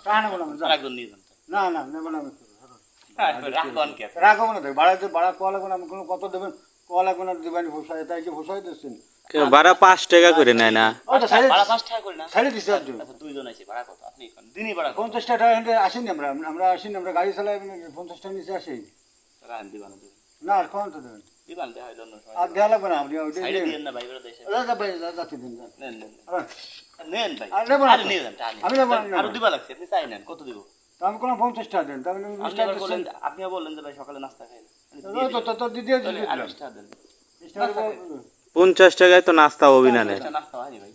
টাকা নেবো না একজন নিয়ে যান না না নেবো না আমি রাখবেন কে রাখবো না দেখ ভাড়া ভাড়া কোয়া লাগবে না আমি কোনো কত দেবেন কোয়া লাগবে না দেবেন ভোসাই তাই যে ভোসাই দিচ্ছেন ভাড়া 5 টাকা করে নেয় না ও তো সাইডে ভাড়া 5 টাকা করে না সাইডে দিচ্ছে একজন আচ্ছা দুইজন আছে ভাড়া কত আপনি কোন দিনই ভাড়া কত 50 টাকা আসেনি আমরা আমরা আসিনি আমরা গাড়ি চালাই 50 টাকা নিচে আসি রান দিবান না আর কোন তো দেবেন দিবান দেয় হয় জন্য আর দেওয়া লাগবে না আপনি ওইটা সাইডে দিয়েন না ভাই বেরো দেশে দাদা ভাই যাতে দিন নেন নেন হ্যাঁ। নেন ভাই আর নেবো না আরে নিয়ে যান টাকা আমি নেবো না, আর দিবা লাগছে আপনি চাই নেন কত দিব তো আমি কোনো 50 টাকা দেন তাহলে 20 আপনি টাকা আবার বললেন আপনি বললেন যে ভাই সকালে নাস্তা খাই তো দিয়ে তাহলে দিলাম 20 টাকা দেন 20 টাকা 50 টাকায় তো নাস্তা হবে না রে নাস্তা হয়নি ভাই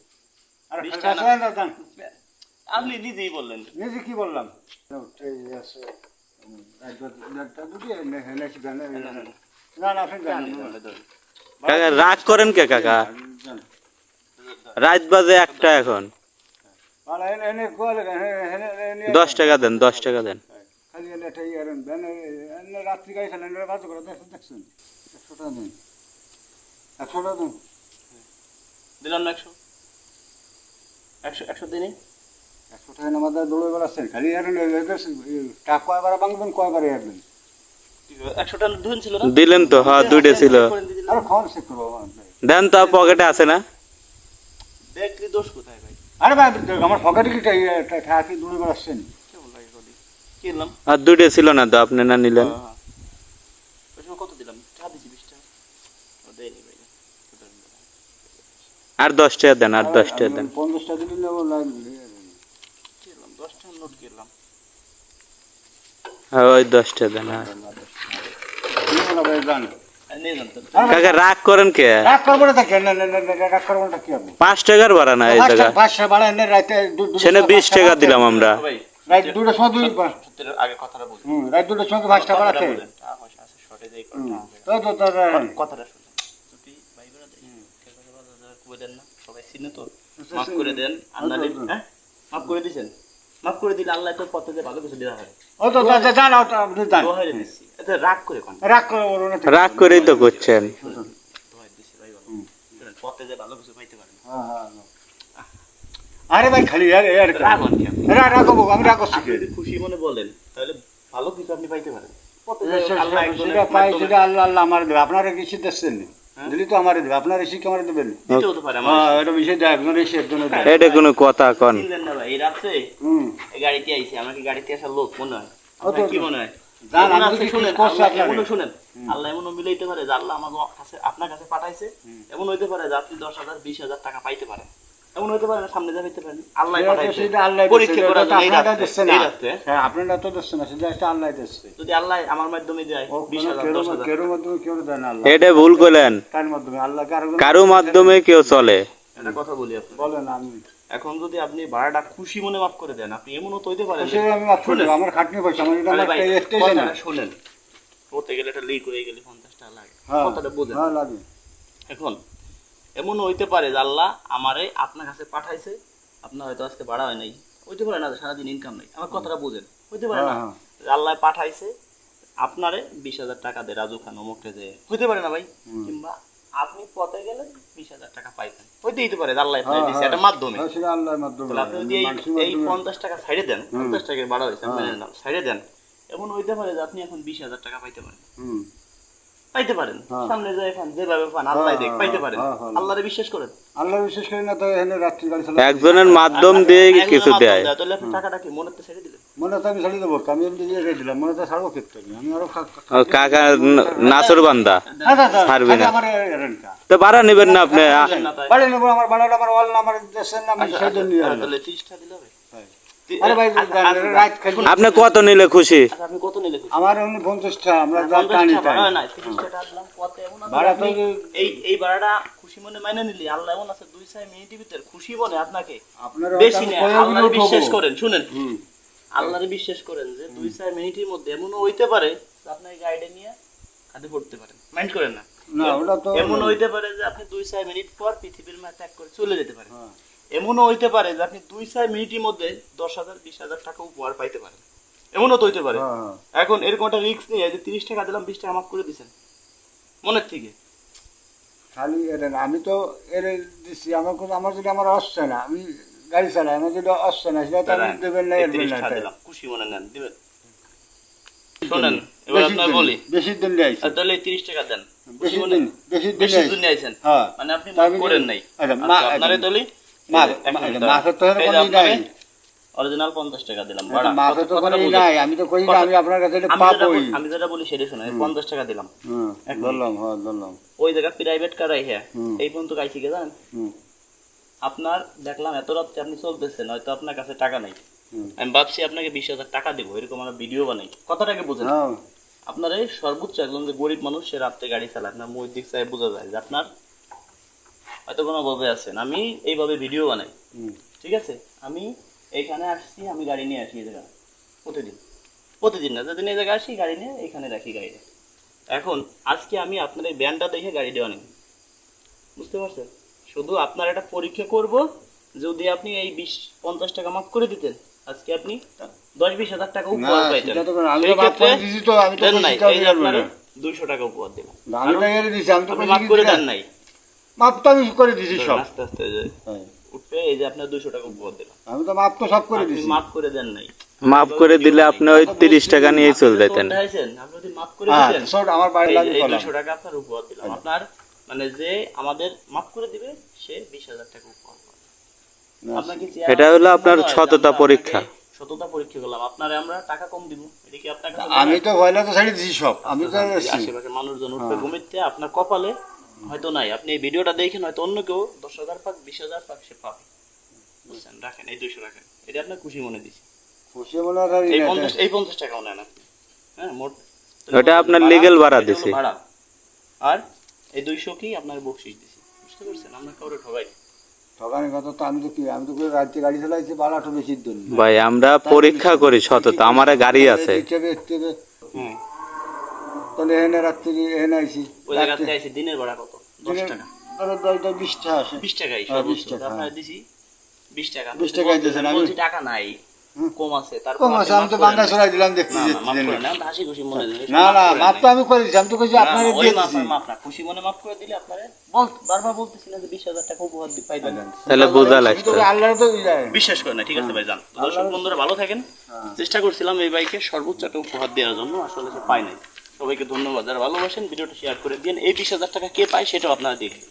আর 20 টাকা টাকা দেন আপনি নিজেই বললেন নিজে কি বললাম এই আছে না না আপনি জানেন কাকা রাগ করেন কে কাকা রাত বাজে 1টা এখন 10 টাকা দেন 10 টাকা দেন খালি এটাই রাত্রি গাড়ি চালান বাজ করে দেখছেন 100 টাকা দিন 100 টাকা দিন দিলাম না 100 100 দিনই 100 টাকা আমাদের দৌড়ে বেড়াচ্ছেন খালি টাকা কয়বার বাংবেন কয়বার এরবেন 100 টাকা ধুন ছিল না দিলেন তো হ্যাঁ দুইটা ছিল আর খাওয়ান চেক করবো দেন তো পকেটে আছে না দেখলি দোষ কোথায় ভাই আরে ভাই আমার পকেটে কি টাকা কি দৌড়ে বেড়াচ্ছেন কেমন লাগে কদি কিনলাম আর দুইটা ছিল না তো আপনি না নিলেন ওই সময় কত দিলাম টাকা দিছি 20 টাকা ও দেয়নি ভাই আর 10 টাকা দেন আর 10 টাকা দেন 50 টাকা দিলে নেবো লাগবে কিনলাম 10 টাকা নোট কিনলাম হ্যাঁ ওই 10 টাকা দেন আর ভাই জান নিয়ে যান তো কাকা রাগ করেন কে রাগ করবো না দেখেন রাগ করবো না কি আপনি 5 টাকার ভাড়া না এই জায়গা 5 বাড়া এনে রাতে সেনে 20 টাকা দিলাম আমরা ভাই রাত 2টার সময় সত্যের আগে কথাটা বলুন রাত 2টার সময় 5 টাকা বাড়াতে টাকা পয়সা আছে শর্টে যাই কথা তো কথাটা শুনুন যদি ভাই বেরা দেন কে কথা বলা কই দেন না সবাই চিনে তো মাফ করে দেন আল্লাহ হ্যাঁ মাফ করে দিবেন মাফ করে দিলে আল্লাহ তো পথে ভালো কিছু দেওয়া হবে ও তো জান আপনি জান দোহাই দিছি এটা রাগ করে কোন রাগ করবো না রাগ করেই তো করছেন দোহাই দিছি ভাই বলো পথে যে ভালো কিছু পাইতে পারেন আরে ভাই খালি আর রাগ হন কি আপনি রাখবো আমি রাগ করছি আপনি যদি খুশি মনে বলেন তাহলে ভালো কিছু আপনি পাইতে পারেন পথে যে সেটা আল্লাহ পাই সেটা আল্লাহ আল্লাহ আমার দেবে আপনারা কিছু দিচ্ছেন দিলি তো আমার দেবে আপনারা এসে কি আমার দেবেন দিতে হতে পারে আমার এটা বিষয় দেয় আপনারা এসে একজন এটা কোনো কথা কোন চিনলেন না ভাই এই রাতে এই গাড়িতে আইছি আমার কি গাড়িতে আসার লোক মনে হয় ও তো আপনার কি মনে হয় জান এমন আমি আছে কি শুনেন করছি আল্লাহ আপনারা এমনও শুনেন আল্লাহ এমনও মিলাইতে পারে যে আল্লাহ আমাকে কাছে আপনার কাছে পাঠাইছে এমন হইতে পারে যে আপনি 10,000 20,000 টাকা পাইতে পারেন এমন হইতে পারে না সামনে যা পাইতে পারেন আল্লাহ পাঠাইছে সেটা আল্লাহ পরীক্ষা করার জন্য এই আপনারা রাতে দিচ্ছেন এই না রাতে হ্যাঁ আপনারা তো দিচ্ছেন না সেটা একটা আল্লাহ দিচ্ছে যদি আল্লাহ আমার মাধ্যমে দেয় 20,000 10,000 কেউ মাধ্যমে কেউ দেয় না আল্লাহ এটা ভুল করলেন তার মাধ্যমে আল্লাহকে আর কারো মাধ্যমে কেউ চলে একটা কথা বলি আপনি বলেন আমি এখন যদি আপনি ভাড়াটা খুশি মনে মাফ করে দেন আপনি এমনও তো হইতে পারেন সে আমি মাফ করে দেবো আমার খাটনি পয়সা আমার এটা আমার একটা স্টেশন কথাটা শুনেন পড়তে গেলে একটা লিক হয়ে গেলে 50 টাকা লাগে হ্যাঁ কথাটা বুঝেন হ্যাঁ লাগে এখন এমন হইতে পারে যে আল্লাহ আমারে আপনার কাছে পাঠাইছে আপনার হয়তো আজকে ভাড়া হয় নাই হইতে পারে না যে সারাদিন ইনকাম নাই আমার কথাটা বুঝেন হইতে পারে না হ্যাঁ, যে আল্লাহ পাঠাইছে আপনারে 20,000 টাকা দে রাজু খান অমুককে যে হইতে পারে না ভাই কিংবা আপনি পথে গেলে 20,000 টাকা পাইতেন হইতে পারে যে আল্লাহ দিছে এটা মাধ্যমে হ্যাঁ সেটা আল্লাহর মাধ্যমে তাহলে আপনি যদি এই 50 টাকা ছাইড়ে দেন 50 টাকা ভাড়া হয়েছে মেনে নিলাম ছাইড়ে দেন এমন হইতে পারে যে আপনি এখন 20,000 টাকা পাইতে পারেন পাইতে পারেন সামনে যায় এখন যেভাবে পান আল্লাহ দেখ পাইতে পারেন আল্লাহরে বিশ্বাস করেন আল্লাহ বিশেষ করে না তো এখানে রাত্রি গাড়ি চালায় একজনের মাধ্যম দিয়ে কিছু দেয় তাহলে আপনি টাকাটা কি মনে তো ছেড়ে দিলেন মনে তো আমি ছাড়িয়ে দেবো আমি এমনি দিয়ে রেখে দিলাম মনে তো ছাড়বো ক্ষেত্রে আমি আরো ও কাকা নাসর বান্দা ছাড়বি না আমার রেন্টটা তো ভাড়া নেবেন না আপনি বাড়ি নেবো আমার বাড়াটা আমার ওয়াল আমার দেশের নাম সেই জন্য নিয়ে আসলাম। তাহলে 30 টাকা দিলে হবে আরে ভাই রাত খালি আপনি কত নিলে খুশি আচ্ছা আপনি কত নিলে খুশি? আমার এমনি 50টা আমরা যা 50 টানি টাকা তাই ভাড়া নাই 30 টাকা দিলাম কত এমন আছে ভাড়া তো আপনি এই ভাড়াটা খুশি মনে মাইনে নিলি আল্লাহ এমন আছে 2-4 মিনিটের ভিতর খুশি মনে আপনাকে আপনার বেশি না আল্লাহর বিশ্বাস করেন শুনেন আল্লাহর বিশ্বাস করেন যে 2-4 মিনিটের মধ্যে এমনও হইতে পারে যে আপনি গাইডে নিয়ে কাঁধে পড়তে পারেন মাইন্ড করেন না না ওটা তো এমন হইতে পারে যে আপনি 2-4 মিনিট পর পৃথিবীর মাঝে ত্যাগ করে চলে যেতে পারেন এমনও হইতে পারে যে আপনি 2-4 মিনিটের মধ্যে 10,000 20,000 টাকা উপহার পাইতে পারেন এমনও তো হইতে পারে এখন এরকম একটা রিস্ক নিয়ে যে 30 টাকা দিলাম 20 টাকা মাফ করে দিছেন মনের থেকে খালি আমি তো এর দিচ্ছি আমার যদি আমার আসছে না আমি গাড়ি চালায় আমার যেটা আসছে না সেটা তো আপনি দেবেন না, এরবেন 30 না। টাকা দিলাম, খুশি মনে নেন, দিবেন। শোনেন, এবার আপনার বলি, বেশি দিন নিয়ে আইছি। তাহলে 30 টাকা দেন। বেশি দিন বেশি আইছি। দিন আইছেন, হ্যাঁ। মানে আপনি মাফ করেন নাই। আচ্ছা, আপনারে দলি মাফের তো এর কোনো ই নাই। অরিজিনাল 50 টাকা দিলাম ভাড়া। মাফের তো কোনো ই নাই, আমি তো কই না আমি আপনার কাছে এটা আমি পাবোই। আমি যেটা বলি সেটা শোনেন, 50 টাকা দিলাম। ধরলাম, হ্যাঁ ধরলাম। ওই জায়গা প্রাইভেট কার রাইখা এই পর্যন্ত গাইছি কে জানেন? হুম, আপনার দেখলাম এত রাত্রে আপনি চলতেছেন, হয়তো আপনার কাছে টাকা নাই। হুম। আমি ভাবছি আপনাকে 20,000 টাকা দেবো, এরকম আমরা ভিডিও বানাই। কথাটাকে বুঝেন? হ্যাঁ, আপনার এই সর্বোচ্চ একজন যে গরিব মানুষ, সে রাত্রে গাড়ি চালায়, আপনার মুখ দিক চাই বোঝা যায় যে আপনার হয়তো কোনো ভাবে আছেন। আমি এইভাবে ভিডিও বানাই, হুম, ঠিক আছে? আমি এইখানে আসছি, আমি গাড়ি নিয়ে আসি এই জায়গায় প্রতিদিন না, যেদিন এই জায়গায় আসি গাড়ি নিয়ে এখানে রাখি গাড়িটা। এখন আজকে আমি আপনার এই ব্যানটা দেখে গাড়ি দেওয়া নেই, বুঝতে পারছেন? শুধু আপনার একটা পরীক্ষা করব, যদি আপনি এই 20-50 টাকা মাফ করে দিতেন, আজকে আপনি 10-20 হাজার টাকা না, উপহার পাইতেন। সেটা তো কোনো- আমি তো সেই মাফ ক্ষেত্রে করে দিছি তো, আমি তো দেন কইছি নাই, তাও এই যে দিলাম আপনারে না। 200 টাকা উপহার দিলাম। আমি তো এর দিছি, আমি তো আপনি কইছি মাফ কি করে দিলাম? দেন নাই, মাপ তো আমি করে দিছি সব। আস্তে আস্তে এই যে হ্যাঁ, উঠবে, এই যে আপনার 200 টাকা উপহার দিলাম। আমি তো মাপ তো সব করে আপনি দিছি। মাফ করে দেন নাই। মাফ করে দিলে আপনি ওই 30 টাকা নিয়ে চলে যেতেন। আপনি যদি মাফ করে হ্যাঁ, দিতেন, সব আমার বাড়ি এই লাগে এই কলাম। 200 টাকা আপনার উপহার দিলাম। আপনার মানে যে আমাদের মাফ করে দিবে, সে 20,000 টাকা উপহার পাবে। আপনাকে চেয়ার এটা হলো আপনার মনে হয় যে সততা আমরা পরীক্ষা। আপনাকে সততা পরীক্ষা করলাম, আপনারে আমরা টাকা কম দিব, এটা কি আপনার কাছে আমি তো ভয়লা তো ছাড়ি দিছি সব, আমি তো এসছি। আশেপাশে মানুষজন উঠবে ঘুমিতে, আপনার কপালে হয়তো নাই। আপনি এই ভিডিওটা দেখেন, হয়তো অন্য কেউ 10,000 পাক, 20,000 পাক, সে পাবে। বুঝছেন? রাখেন, এই 200 রাখেন, এটা আপনার খুশি মনে দিছি। খুশি মনে আর ই এই না। 50 টাকাও নেন আপনি, হ্যাঁ মোট। ওটা আপনার ভাড়া, legal ভাড়া এটা হলো দিছি। ভাড়া। আর এই 200 কি আপনার বকশিশ দিছি, বুঝতে পারছেন? আমরা কাউরে ঠগাই না। ঠকানি কথা তো আমি তো কি, আমি তো করে রাত্রে গাড়ি চালাইছি, ভাড়াটা বেশি দিন। ভাই আমরা পরীক্ষা করি সততা, আমার গাড়ি আছে। হুম, তাহলে এনে রাত্রে এনে আইছি। ওই জায়গাতে আইছে দিনের ভাড়া কত? 10 টাকা। ধরো 20 টাকা আসে। 20 টাকাই হ্যাঁ, সর্বোচ্চ। 20 টাকা, আপনার দিছি 20 টাকা। 20 টাকা দিয়েছেন, আমি- বলছি টাকা নাই, হুম। কম আছে, তারপর কম আছে, আমি তো বাংলা ছড়াই দিলাম দেখছি। না, মাফ করে না, হাসি খুশি মনে দিলে। না না, মাপ তো আমি করে দিছি, আমি তো কইছি আপনারে দিয়ে দিছি। মাফ না, খুশি মনে মাফ করে দিলে আপনারে বারবার বলতেছি না যে 20,000 টাকা উপহার পাইবেন। তাহলে বোঝা আমি তো লাগতো। আল্লাহর তো যায়। বিশ্বাস করে না, ঠিক আছে ভাই, যান। তো দর্শক বন্ধুরা ভালো থাকেন। চেষ্টা করছিলাম এই বাইকে সর্বোচ্চ একটা উপহার দেওয়ার জন্য, আসলে সে পাই নাই। সবাইকে ধন্যবাদ, যারা ভালোবাসেন ভিডিওটা শেয়ার করে দিন। এই 20,000 টাকা কে পায় সেটাও আপনারা দেখবেন।